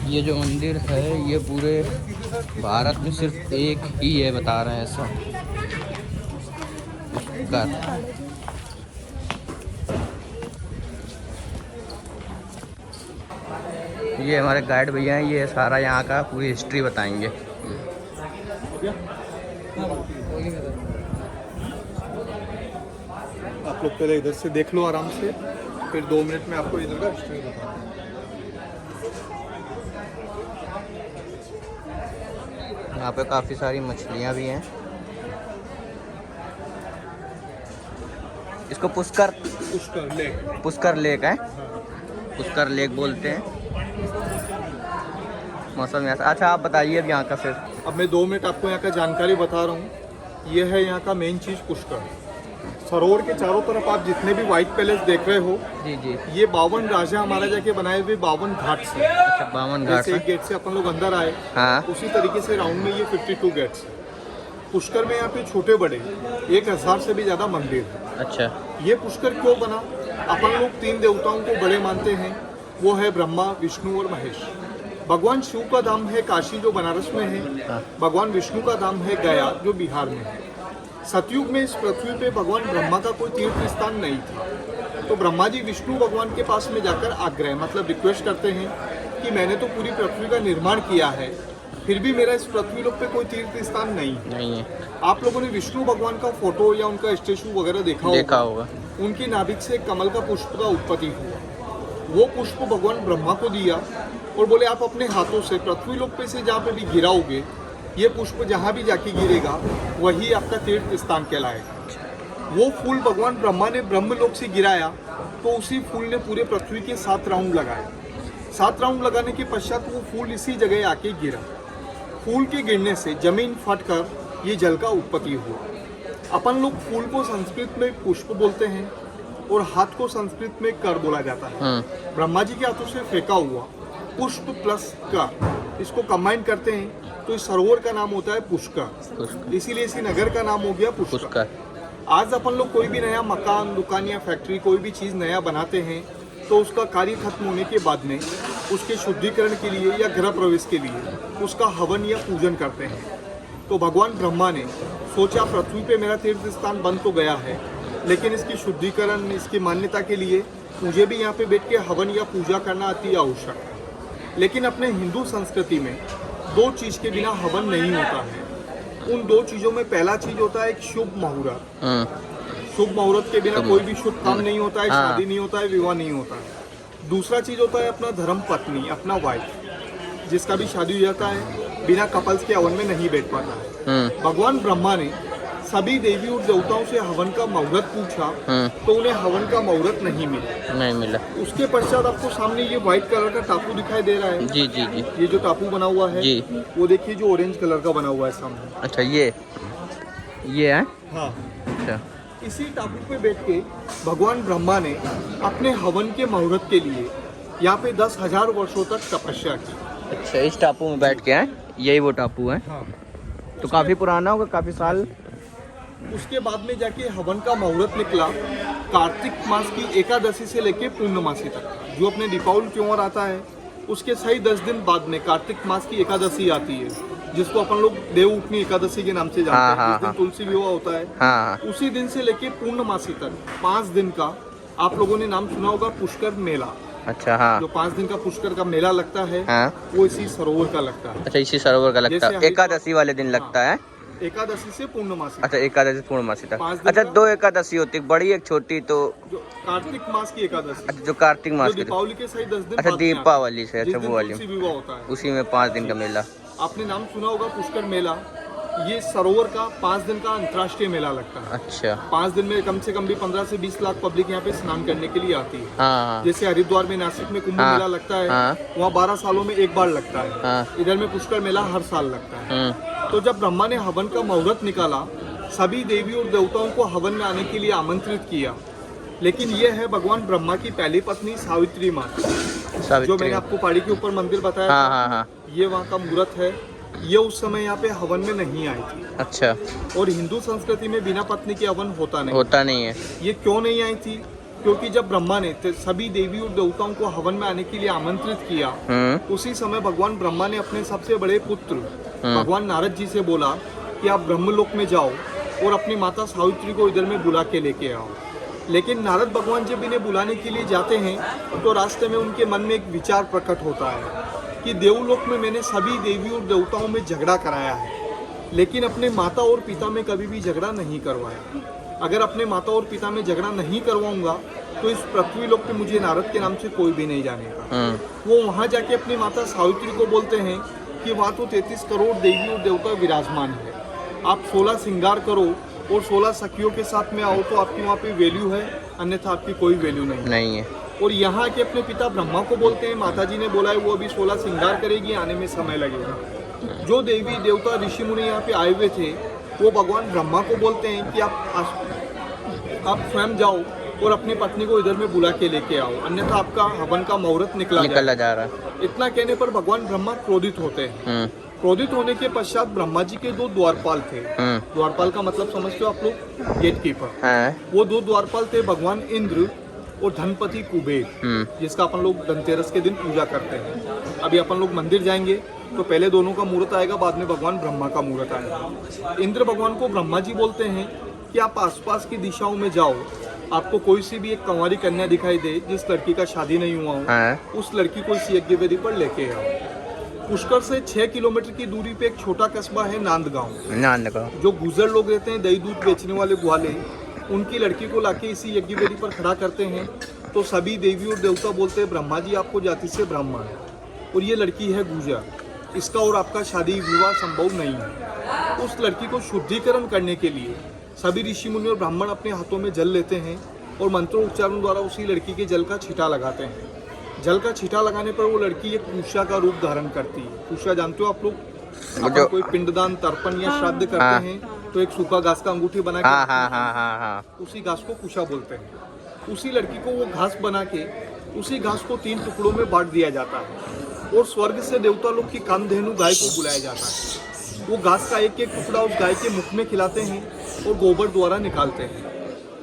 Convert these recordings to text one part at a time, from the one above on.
ये जो मंदिर है ये पूरे भारत में सिर्फ एक ही है, बता रहे हैं ऐसा। ये हमारे गाइड भैया हैं, ये सारा यहाँ का पूरी हिस्ट्री बताएंगे। आप लोग पहले इधर से देख लो आराम से, फिर 2 मिनट में आपको इधर का हिस्ट्री बताता हूँ। यहाँ पे काफ़ी सारी मछलियाँ भी हैं। इसको पुष्कर लेक है, पुष्कर लेक बोलते हैं। मौसम यहाँ से अच्छा, आप बताइए अब यहाँ का फिर। अब मैं 2 मिनट आपको यहाँ का जानकारी बता रहा हूँ। ये है यहाँ का मेन चीज़ पुष्कर। सरोवर के चारों तरफ आप जितने भी व्हाइट पैलेस देख रहे हो, जी जी, ये 52 राजा महाराजा के बनाए हुए 52 घाट से। अच्छा, 52 घाट से। एक गेट से अपन लोग अंदर आए, हाँ, उसी तरीके से राउंड में ये 52 गेट्स है। पुष्कर में यहाँ पे छोटे बड़े 1000 से भी ज़्यादा मंदिर है। अच्छा, ये पुष्कर क्यों बना? अपन लोग 3 देवताओं को बड़े मानते हैं, वो है ब्रह्मा, विष्णु और महेश। भगवान शिव का धाम है काशी जो बनारस में है। भगवान विष्णु का धाम है गया जो बिहार में है। सतयुग में इस पृथ्वी पे भगवान ब्रह्मा का कोई तीर्थ स्थान नहीं था, तो ब्रह्मा जी विष्णु भगवान के पास में जाकर आग्रह मतलब रिक्वेस्ट करते हैं कि मैंने तो पूरी पृथ्वी का निर्माण किया है, फिर भी मेरा इस पृथ्वी लोक पे कोई तीर्थ स्थान नहीं है। आप लोगों ने विष्णु भगवान का फोटो या उनका स्टेचू वगैरह देखा होगा। उनकी नाभिक से कमल का पुष्प का उत्पत्ति हुआ। वो पुष्प भगवान ब्रह्मा को दिया और बोले आप अपने हाथों से पृथ्वी लोक पे से जहाँ पे भी गिराओगे, ये पुष्प जहाँ भी जाके गिरेगा वही आपका तीर्थ स्थान कहलाएगा। वो फूल भगवान ब्रह्मा ने ब्रह्मलोक से गिराया, तो उसी फूल ने पूरे पृथ्वी के 7 राउंड लगाए। 7 राउंड लगाने के पश्चात वो फूल इसी जगह आके गिरा। फूल के गिरने से जमीन फटकर ये जल का उत्पत्ति हुआ। अपन लोग फूल को संस्कृत में पुष्प बोलते हैं और हाथ को संस्कृत में कर बोला जाता है। ब्रह्मा जी के हाथों से फेंका हुआ पुष्प प्लस कर, इसको कंबाइन करते हैं तो इस सरोवर का नाम होता है पुष्कर। इसीलिए इसी नगर का नाम हो गया पुष्कर। आज अपन लोग कोई भी नया मकान, दुकान या फैक्ट्री कोई भी चीज़ नया बनाते हैं तो उसका कार्य खत्म होने के बाद में उसके शुद्धिकरण के लिए या गृह प्रवेश के लिए उसका हवन या पूजन करते हैं। तो भगवान ब्रह्मा ने सोचा पृथ्वी पे मेरा तीर्थ स्थान बन तो गया है, लेकिन इसकी शुद्धिकरण, इसकी मान्यता के लिए मुझे भी यहाँ पे बैठ के हवन या पूजा करना अति आवश्यक है। लेकिन अपने हिंदू संस्कृति में 2 चीज़ के बिना हवन नहीं होता है। उन 2 चीज़ों में पहला चीज़ होता है एक शुभ मुहूर्त। शुभ मुहूर्त के बिना कोई भी शुभ काम नहीं होता है, शादी नहीं होता है, विवाह नहीं होता है। दूसरा चीज़ होता है अपना धर्म पत्नी, अपना वाइफ, जिसका भी शादी हो जाता है बिना कपल्स के हवन में नहीं बैठ पाता है। भगवान ब्रह्मा ने सभी देवी और देवताओं से हवन का मुहूर्त पूछा, तो उन्हें हवन का मुहूर्त नहीं मिला। उसके पश्चात आपको सामने ये व्हाइट कलर का टापू दिखाई दे रहा है। जी जी जी, ये जो टापू बना हुआ है जी, वो देखिए जो ऑरेंज कलर का बना हुआ है सामने। अच्छा, ये है। हाँ, अच्छा, इसी टापू पे बैठ के भगवान ब्रह्मा ने अपने हवन के मुहूर्त के लिए यहाँ पे 10,000 वर्षों तक तपस्या की। अच्छा, इस टापू में बैठ के हैं, यही वो टापू है। हाँ, तो काफ़ी पुराना होगा, काफ़ी साल। उसके बाद में जाके हवन का मुहूर्त निकला कार्तिक मास की एकादशी से लेके पूर्णमासी तक। जो अपने दीपावली त्योहार आता है उसके सही 10 दिन बाद में कार्तिक मास की एकादशी आती है, जिसको अपन लोग देव उठनी एकादशी के नाम से जानते हैं। जिस दिन तुलसी विवाह होता है, उसी दिन से लेके पूर्णमासी तक 5 दिन का आप लोगों ने नाम सुना होगा पुष्कर मेला। अच्छा, हाँ, जो 5 दिन का पुष्कर का मेला लगता है, वो इसी सरोवर का लगता है। अच्छा, इसी सरोवर का लगता है, एकादशी वाले दिन लगता है। एकादशी से पूर्णमासी। अच्छा, एकादशी पूर्णमासी तक। अच्छा, 2 एकादशी होती है, बड़ी एक छोटी। तो जो कार्तिक मास की एकादशी। अच्छा, जो कार्तिक मास की, दीपावली के सही 10 दिन। अच्छा, दीपावली से। अच्छा, वो वाली विवाह होता है, उसी में 5 दिन का मेला। आपने नाम सुना होगा पुष्कर मेला। ये सरोवर का 5 दिन का अंतर्राष्ट्रीय मेला लगता है। अच्छा, 5 दिन में कम से कम भी 15 से 20 लाख पब्लिक यहाँ पे स्नान करने के लिए आती है। हाँ, जैसे हरिद्वार में, नासिक में कुंभ मेला लगता है, वहाँ 12 सालों में एक बार लगता है। इधर में पुष्कर मेला हर साल लगता है। तो जब ब्रह्मा ने हवन का मुहूर्त निकाला, सभी देवी और देवताओं को हवन में आने के लिए आमंत्रित किया। लेकिन ये है भगवान ब्रह्मा की पहली पत्नी सावित्री माता, जो मैंने आपको पहाड़ी के ऊपर मंदिर बताया था। ये वहाँ का मुहूर्त है। ये उस समय यहाँ पे हवन में नहीं आई थी। अच्छा, और हिंदू संस्कृति में बिना पत्नी के हवन होता नहीं है। ये क्यों नहीं आई थी? क्योंकि जब ब्रह्मा ने सभी देवी और देवताओं को हवन में आने के लिए आमंत्रित किया, उसी समय भगवान ब्रह्मा ने अपने सबसे बड़े पुत्र भगवान नारद जी से बोला कि आप ब्रह्मलोक में जाओ और अपनी माता सावित्री को इधर में बुला के लेके आओ। लेकिन नारद भगवान जब इन्हें बुलाने के लिए जाते हैं तो रास्ते में उनके मन में एक विचार प्रकट होता है कि देवलोक में मैंने सभी देवी और देवताओं में झगड़ा कराया है, लेकिन अपने माता और पिता में कभी भी झगड़ा नहीं करवाया। अगर अपने माता और पिता में झगड़ा नहीं करवाऊंगा तो इस पृथ्वी लोक पे मुझे नारद के नाम से कोई भी नहीं जानेगा। वो वहाँ जाके अपनी माता सावित्री को बोलते हैं कि वहाँ तो 33 करोड़ देवी और देवता विराजमान है, आप 16 श्रृंगार करो और 16 सखियों के साथ में आओ तो आपकी वहाँ पे वैल्यू है, अन्यथा आपकी कोई वैल्यू नहीं है। और यहाँ के अपने पिता ब्रह्मा को बोलते हैं, माता जी ने बोला है वो अभी 16 श्रृंगार करेगी, आने में समय लगेगा। जो देवी देवता ऋषि मुनि यहाँ पे आए हुए थे वो भगवान ब्रह्मा को बोलते हैं कि आप स्वयं जाओ और अपनी पत्नी को इधर में बुला के लेके आओ, अन्यथा आपका हवन का मुहूर्त निकला जा रहा है। इतना कहने पर भगवान ब्रह्मा क्रोधित होते हैं। क्रोधित होने के पश्चात ब्रह्मा जी के 2 द्वारपाल थे। द्वारपाल का मतलब समझते हो आप लोग, गेट कीपर। वो 2 द्वारपाल थे भगवान इंद्र और धनपति कुबेर, जिसका अपन लोग धनतेरस के दिन पूजा करते हैं। अभी अपन लोग मंदिर जाएंगे तो पहले दोनों का मुहूर्त आएगा, बाद में भगवान ब्रह्मा का मुहूर्त आएगा। इंद्र भगवान को ब्रह्मा जी बोलते हैं कि आप आसपास की दिशाओं में जाओ, आपको कोई सी भी एक कंवारी कन्या दिखाई दे जिस लड़की का शादी नहीं हुआ हो, उस लड़की को इस यज्ञ वेदी पर लेके आओ। पुष्कर से 6 किलोमीटर की दूरी पे एक छोटा कस्बा है नांदगांव, जो गुजर लोग रहते हैं, दही दूध बेचने वाले ग्वाले, उनकी लड़की को लाके इसी यज्ञ वेदी पर खड़ा करते हैं। तो सभी देवी और देवता बोलते हैं ब्रह्मा जी आपको जाति से ब्राह्मण है और ये लड़की है गुजर, इसका और आपका शादी विवाह संभव नहीं है। उस लड़की को शुद्धिकरण करने के लिए सभी ऋषि मुनि और ब्राह्मण अपने हाथों में जल लेते हैं और मंत्रोच्चारण द्वारा उसी लड़की के जल का छींटा लगाते हैं। जल का छींटा लगाने पर वो लड़की एक पूषा का रूप धारण करती है। पूषा जानते हो आप लोग, कोई पिंडदान, तर्पण या श्राद्ध करते हैं तो एक सूखा घास का अंगूठी बना के उसी घास को पूषा बोलते हैं। उसी लड़की को वो घास बना के उसी घास को 3 टुकड़ों में बांट दिया जाता है और स्वर्ग से देवता लोग की कामधेनु गाय को बुलाया जाता है। वो घास का एक एक टुकड़ा उस गाय के मुख में खिलाते हैं और गोबर द्वारा निकालते हैं।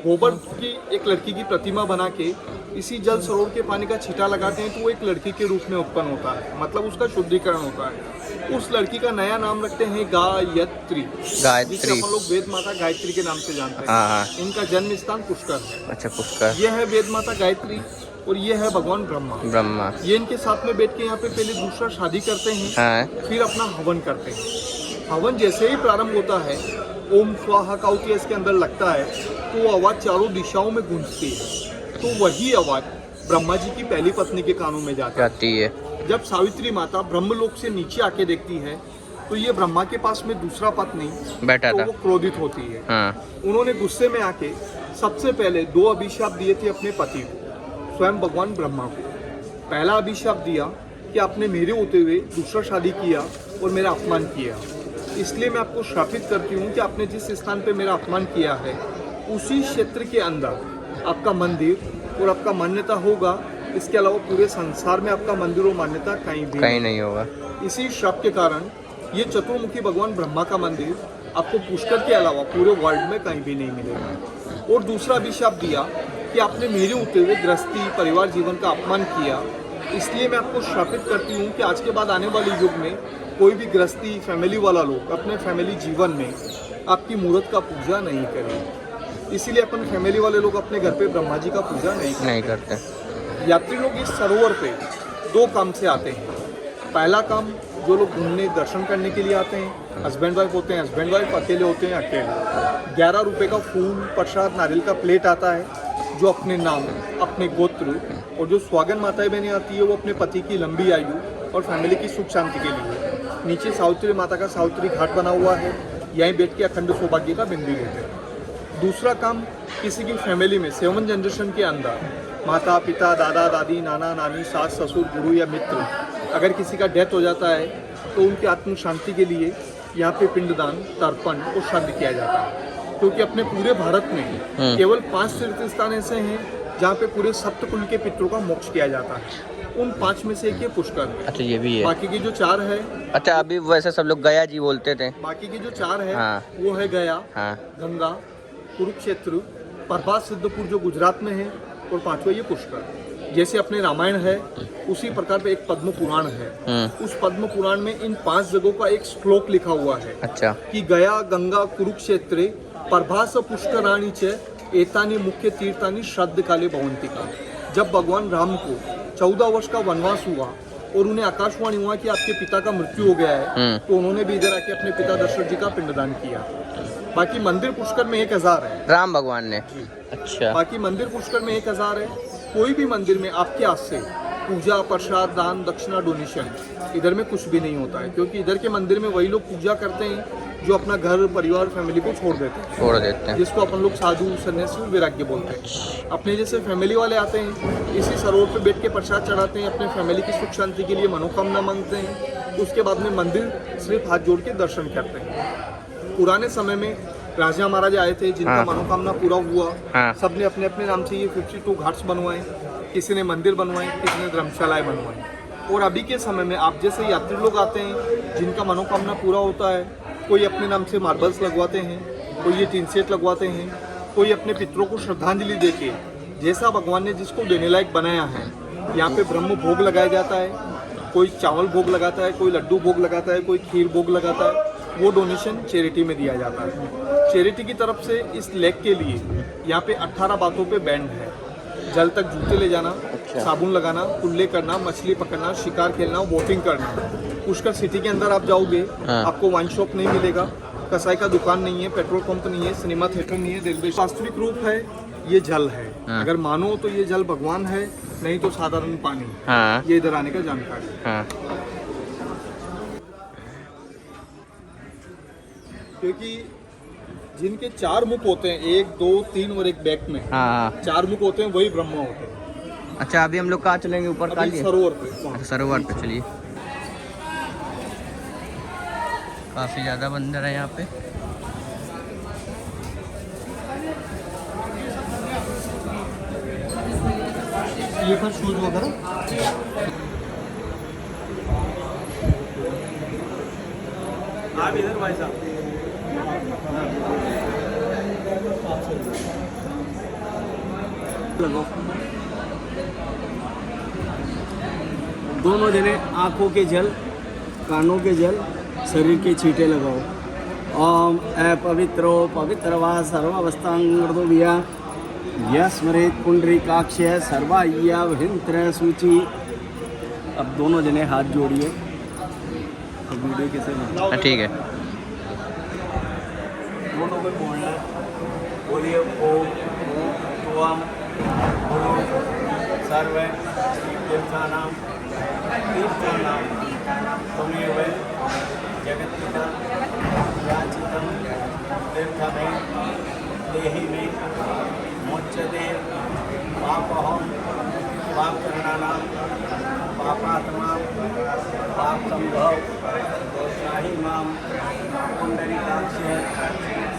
गोबर की एक लड़की की प्रतिमा बना के इसी जल सरोवर के पानी का छींटा लगाते हैं तो वो एक लड़की के रूप में उत्पन्न होता है, मतलब उसका शुद्धिकरण होता है। उस लड़की का नया नाम रखते हैं गायत्री, जिसे हम लोग वेद माता गायत्री के नाम से जानते हैं। इनका जन्म स्थान पुष्कर है। अच्छा, पुष्कर। यह है वेद माता गायत्री और ये है भगवान ब्रह्मा। ये इनके साथ में बैठ के यहाँ पे पहले दूसरा शादी करते हैं, फिर अपना हवन करते हैं। हवन जैसे ही प्रारंभ होता है, ओम स्वाहा का उच्चारण इसके अंदर लगता है तो वो आवाज चारों दिशाओं में गूंजती है। तो वही आवाज ब्रह्मा जी की पहली पत्नी के कानों में जाती है। जब सावित्री माता ब्रह्मलोक से नीचे आके देखती है तो ये ब्रह्मा के पास में दूसरा पत्नी बैठा था, वो क्रोधित होती है। उन्होंने गुस्से में आके सबसे पहले 2 अभिशाप दिए थे अपने पति को, स्वयं भगवान ब्रह्मा को। पहला अभिशाप दिया कि आपने मेरे होते हुए दूसरा शादी किया और मेरा अपमान किया, इसलिए मैं आपको श्रापित करती हूँ कि आपने जिस स्थान पे मेरा अपमान किया है उसी क्षेत्र के अंदर आपका मंदिर और आपका मान्यता होगा। इसके अलावा पूरे संसार में आपका मंदिर और मान्यता कहीं नहीं होगा। इसी श्राप के कारण ये चतुर्मुखी भगवान ब्रह्मा का मंदिर आपको पुष्कर के अलावा पूरे वर्ल्ड में कहीं भी नहीं मिलेगा। और दूसरा अभिशाप दिया कि आपने मेरे होते हुए गृहस्थी परिवार जीवन का अपमान किया, इसलिए मैं आपको श्रापित करती हूँ कि आज के बाद आने वाले युग में कोई भी गृहस्थी फैमिली वाला लोग अपने फैमिली जीवन में आपकी मूर्त का पूजा नहीं करें। इसीलिए अपन फैमिली वाले लोग अपने घर पे ब्रह्मा जी का पूजा नहीं करते। यात्री लोग इस सरोवर पे 2 काम से आते हैं। पहला काम, जो लोग घूमने दर्शन करने के लिए आते हैं, हस्बैंड वाइफ होते हैं, हस्बैंड वाइफ अकेले होते हैं, अकेले। 11 रुपये का फूल प्रसाद नारियल का प्लेट आता है जो अपने नाम, अपने गोत्र और जो स्वागन माताएं बहनें आती है वो अपने पति की लंबी आयु और फैमिली की सुख शांति के लिए। नीचे सावित्री माता का सावित्री घाट बना हुआ है, यहीं बैठ के अखंड सौभाग्य का बिंदु लेते हैं। दूसरा काम, किसी की फैमिली में 7 जनरेशन के अंदर माता पिता दादा दादी नाना नानी सास ससुर गुरु या मित्र अगर किसी का डेथ हो जाता है तो उनकी आत्म शांति के लिए यहाँ पे पिंडदान, तर्पण और श्राद्ध किया जाता है। क्योंकि अपने पूरे भारत में केवल 5 तीर्थ स्थान ऐसे हैं जहाँ पे पूरे सप्तकुल के पितरों का मोक्ष किया जाता है। उन 5 में से एक ये पुष्कर है। अच्छा, ये भी है। बाकी के जो 4 है, अच्छा अभी वैसे सब लोग गया जी बोलते थे। बाकी के जो 4 है वो है गया, गंगा, कुरुक्षेत्र, प्रभास सिद्धपुर जो गुजरात में है, और पांचवा ये पुष्कर। जैसे अपने रामायण है उसी प्रकार पे एक पद्म पुराण है। उस पद्म पुराण में इन 5 जगहों का एक श्लोक लिखा हुआ है। अच्छा। कि गया, गंगा, कुरुक्षेत्रे प्रभास पुष्कराणी च एतानी मुख्य तीर्थानी श्राद्ध काले भवंतिका। जब भगवान राम को 14 वर्ष का वनवास हुआ और उन्हें आकाशवाणी हुआ कि आपके पिता का मृत्यु हो गया है, तो उन्होंने भी इधर आके अपने पिता दशरथ जी का पिंडदान किया। बाकी मंदिर पुष्कर में 1000 है। राम भगवान ने। अच्छा। बाकी मंदिर पुष्कर में 1000 है। कोई भी मंदिर में आपके हाथ से पूजा, प्रसाद, दान, दक्षिणा, डोनेशन इधर में कुछ भी नहीं होता है, क्योंकि इधर के मंदिर में वही लोग पूजा करते हैं जो अपना घर, परिवार, फैमिली को छोड़ देते हैं, जिसको अपन लोग साधु, सन्यासी, वैराग्य बोलते हैं। अपने जैसे फैमिली वाले आते हैं, इसी सरोवर पे बैठ के प्रसाद चढ़ाते हैं, अपने फैमिली की सुख शांति के लिए मनोकामना मांगते हैं। उसके बाद में मंदिर सिर्फ हाथ जोड़ के दर्शन करते हैं। पुराने समय में राजा महाराजा आए थे, जिनका मनोकामना पूरा हुआ, सबने अपने अपने नाम से ये 52 घाट्स बनवाए। किसी ने मंदिर बनवाए, किसी ने धर्मशालाएं बनवाई। और अभी के समय में आप जैसे यात्री लोग आते हैं जिनका मनोकामना पूरा होता है, कोई अपने नाम से मार्बल्स लगवाते हैं, कोई ये टीन सेट लगवाते हैं, कोई अपने पितरों को श्रद्धांजलि देके जैसा भगवान ने जिसको देने लायक बनाया है, यहाँ पे ब्रह्म भोग लगाया जाता है। कोई चावल भोग लगाता है, कोई लड्डू भोग लगाता है, कोई खीर भोग लगाता है। वो डोनेशन चैरिटी में दिया जाता है। चैरिटी की तरफ से इस लेक के लिए यहाँ पे 18 बातों पे बैंड है। जल तक जूते ले जाना, साबुन लगाना, कुल्ले करना, मछली पकड़ना, शिकार खेलना, बोटिंग करना। पुष्कर सिटी के अंदर आप जाओगे, आपको वाइन शॉप नहीं मिलेगा, कसाई का दुकान नहीं है, पेट्रोल पंप नहीं है, सिनेमा थिएटर नहीं है, रेलवे। वास्तविक रूप है ये जल है। अगर मानो तो ये जल भगवान है, नहीं तो साधारण पानी। ये इधर आने का जानकारी। क्योंकि जिनके 4 मुख होते हैं, 1, 2, 3 और एक बैक में, 4 मुख होते हैं, वही ब्रह्मा होते हैं। अच्छा, अभी हम लोग कहाँ चलेंगे? ऊपर का सरोवर पे। सरोवर पे चलिए। काफी ज्यादा बंदर है यहाँ पे। ये पर शूज वगैरह आप इधर भाई साहब लगाओ। दोनों जने आँखों के जल, कानों के जल, शरीर के छींटे लगाओ। ओम पवित्रो पवित्र वा सर्वावस्थांगो विया यस्मरेत पुंडरीकाक्ष सर्वाय्या भिंत्र सूची। अब दोनों जने हाथ जोड़िए। अब वीडियो कैसे? ठीक है। दोनों को बोलना, बोलिए ओम त्वम सर्व तीर्थानां त्वमेव जगत्पिता याचितं तीर्थमें देहि मे मोच्यते पापहं पापकरणानां पापात्मा पापसंभव त्राहि मां पुंडरीकाक्ष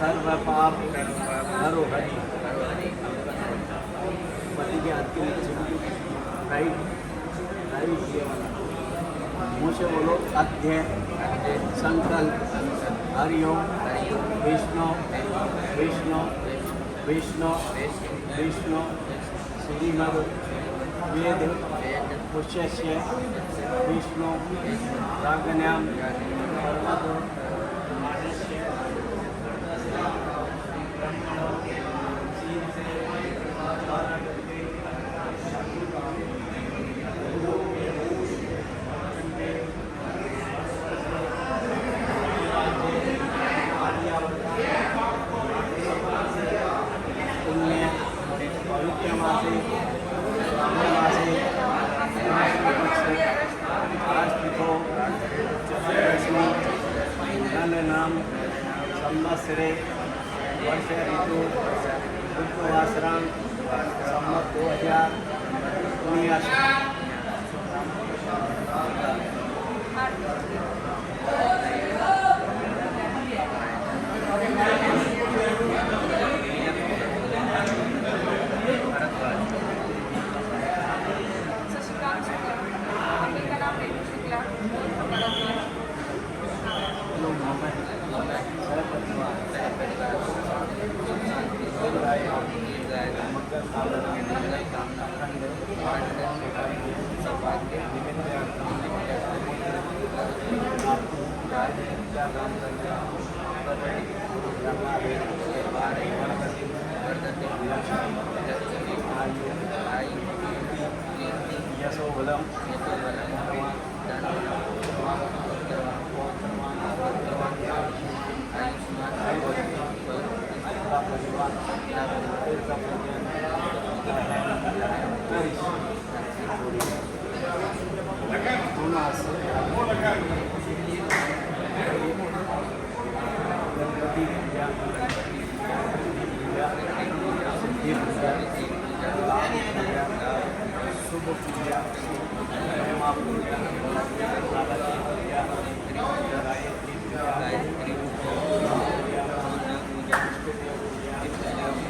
सर्वपाप हरो हरि। पति के हाथ के नीचे राइट ये वाला मुँह से बोलो अध्यय संकल्प हरिओम विष्णु विष्णु विष्णु विष्णु श्रीमद् वेद पुष्यस्य विष्णु रागण्यां नाम संवत्सरे वर्ष ऋतु ऋतुवासरां संवत् 2019।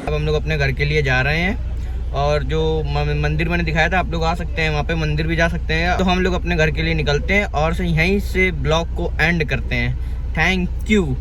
अब हम लोग अपने घर के लिए जा रहे हैं और जो मंदिर मैंने दिखाया था आप लोग आ सकते हैं, वहाँ पे मंदिर भी जा सकते हैं। तो हम लोग अपने घर के लिए निकलते हैं और यहीं से ब्लॉग को एंड करते हैं। Thank you.